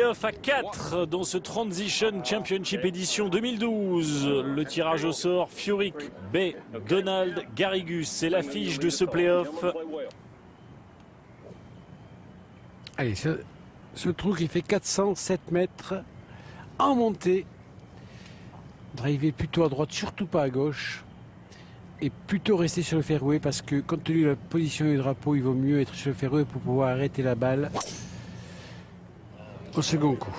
playoff à 4 dans ce Transition Championship édition 2012. Le tirage au sort, Furyk, Bay, Donald, Garrigus. C'est l'affiche de ce playoff. Allez, ce trou qui fait 407 mètres en montée. Driver plutôt à droite, surtout pas à gauche. Et plutôt rester sur le fairway parce que compte tenu de la position du drapeau, il vaut mieux être sur le fairway pour pouvoir arrêter la balle au second coup.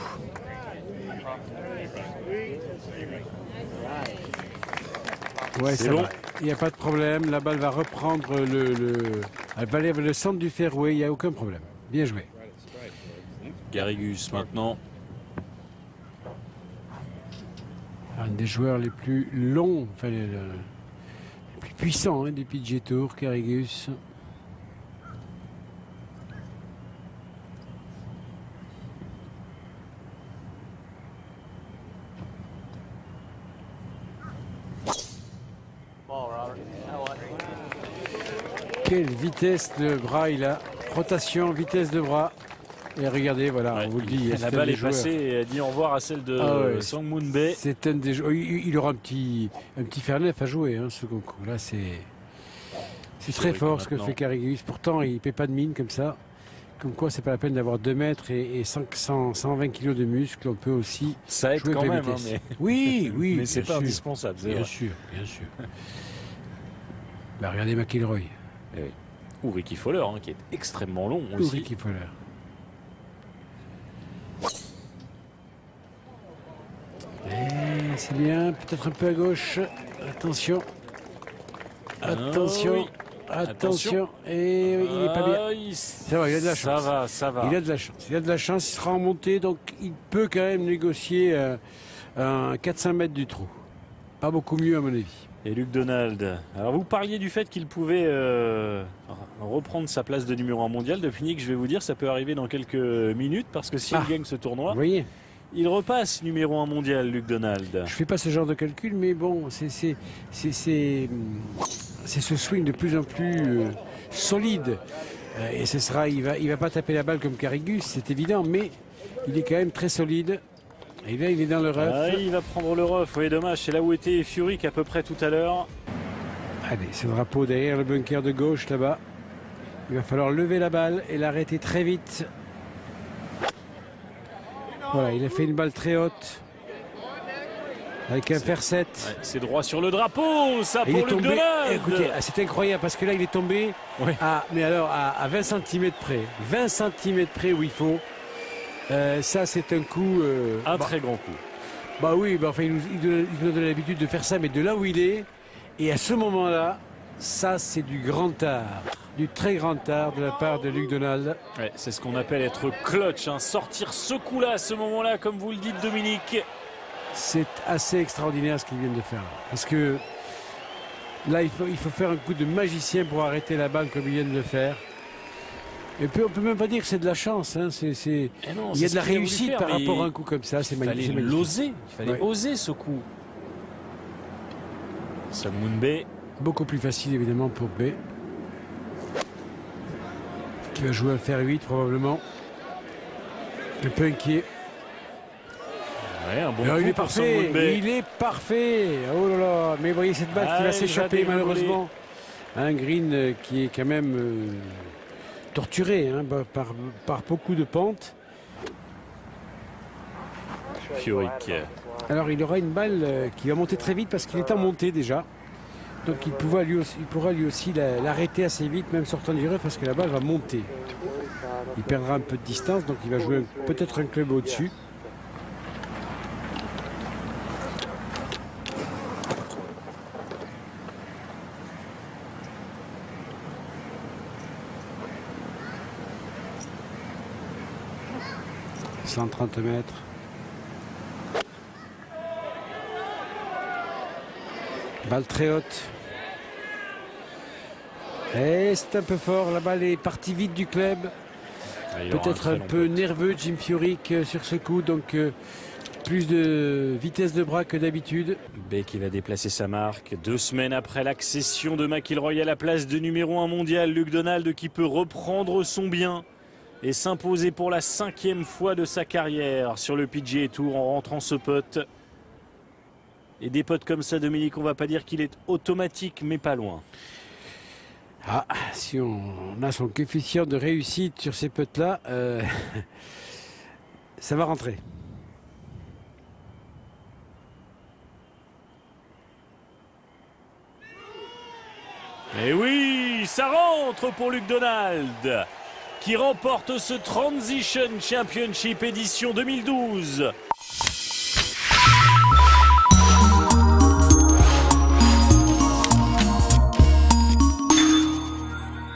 Ouais, c'est bon. Il n'y a pas de problème. La balle va reprendre elle va aller vers le centre du fairway. Il n'y a aucun problème. Bien joué. Garrigus maintenant. Un des joueurs les plus longs, enfin les plus puissants des PGA Tour, Garrigus. Quelle vitesse de bras il a. Rotation, vitesse de bras. Et regardez, voilà, ouais, on vous le dit. La balle est passée et a dit au revoir à celle de Sangmoon Bae. C'est un des joueurs. Il aura un petit fer neuf à jouer, second coup. Là, c'est très fort ce que fait Garrigus. Pourtant, il ne paie pas de mine comme ça. Comme quoi, c'est pas la peine d'avoir 2 mètres et 120 kilos de muscles. On peut aussi ça aide jouer quand avec la même. vitesse. Mais... Oui, mais c'est pas indispensable. Bien sûr. Bah, regardez McIlroy. Oui. Ou Ricky Fowler, qui est extrêmement long aussi. Ricky Fowler. C'est bien, peut-être un peu à gauche. Attention. Attention. Oui. Attention. Et il n'est pas bien. Ça va, il a de la chance. Ça va. Il a de la chance. Il a de la chance, il sera en montée, donc il peut quand même négocier un 400 mètres du trou. Pas beaucoup mieux à mon avis. Et Luke Donald. Alors vous parliez du fait qu'il pouvait reprendre sa place de numéro 1 mondial. Depuis Nick, je vais vous dire, ça peut arriver dans quelques minutes parce que s'il gagne ce tournoi, vous voyez, il repasse numéro 1 mondial, Luke Donald. Je fais pas ce genre de calcul, mais bon, c'est ce swing de plus en plus solide. Et ce sera, il va pas taper la balle comme Garrigus, c'est évident, mais il est quand même très solide. Et là, il est dans le rough. Ah, il va prendre le rough, oui, dommage. C'est là où était Furyk à peu près tout à l'heure. Allez, ce drapeau derrière le bunker de gauche là-bas. Il va falloir lever la balle et l'arrêter très vite. Voilà, il a fait une balle très haute. Avec un fer 7. Ouais, c'est droit sur le drapeau, ça pour Luke Donald. Écoutez, c'est incroyable parce que là, il est tombé à 20 cm près. 20 cm près où il faut. Ça, c'est un coup... très grand coup. Bah oui, enfin, il nous donne l'habitude de faire ça, mais de là où il est, et à ce moment-là, ça, c'est du grand art. Du très grand art de la part de Luke Donald. Ouais, c'est ce qu'on appelle être clutch, sortir ce coup-là, à ce moment-là, comme vous le dites, Dominique. C'est assez extraordinaire ce qu'ils viennent de faire. Parce que là, il faut faire un coup de magicien pour arrêter la balle comme ils viennent de le faire. Et puis on peut même pas dire que c'est de la chance. Il y a de la réussite par rapport à un coup comme ça. C'est magnifique. Il fallait l'oser. Il fallait oser ce coup. Sangmoon Bae. Beaucoup plus facile évidemment pour Bae. Qui va jouer un fer 8 probablement. Un peu inquiet. Ouais, un bon alors, coup il est parfait. Il est parfait. Oh là là. Mais vous voyez cette balle qui va s'échapper malheureusement. Un green qui est quand même... torturé par beaucoup de pentes. Furyk. Alors il aura une balle qui va monter très vite parce qu'il est en montée déjà. Donc il pourra lui aussi l'arrêter assez vite, même sortant du rough, parce que la balle va monter. Il perdra un peu de distance, donc il va jouer peut-être un club au-dessus. « 130 mètres. » Balle très haute. Et c'est un peu fort. La balle est partie vite du club. Peut-être un peu nerveux Jim Furyk sur ce coup. Donc plus de vitesse de bras que d'habitude. Bae qui va déplacer sa marque. 2 semaines après l'accession de McIlroy à la place de numéro 1 mondial. Luke Donald qui peut reprendre son bien. et s'imposer pour la 5e fois de sa carrière sur le PGA Tour en rentrant ce putt. Et des putts comme ça, Dominique, on va pas dire qu'il est automatique, mais pas loin. Ah, si on a son coefficient de réussite sur ces putts-là, ça va rentrer. Et oui, ça rentre pour Luke Donald, qui remporte ce Transition Championship édition 2012.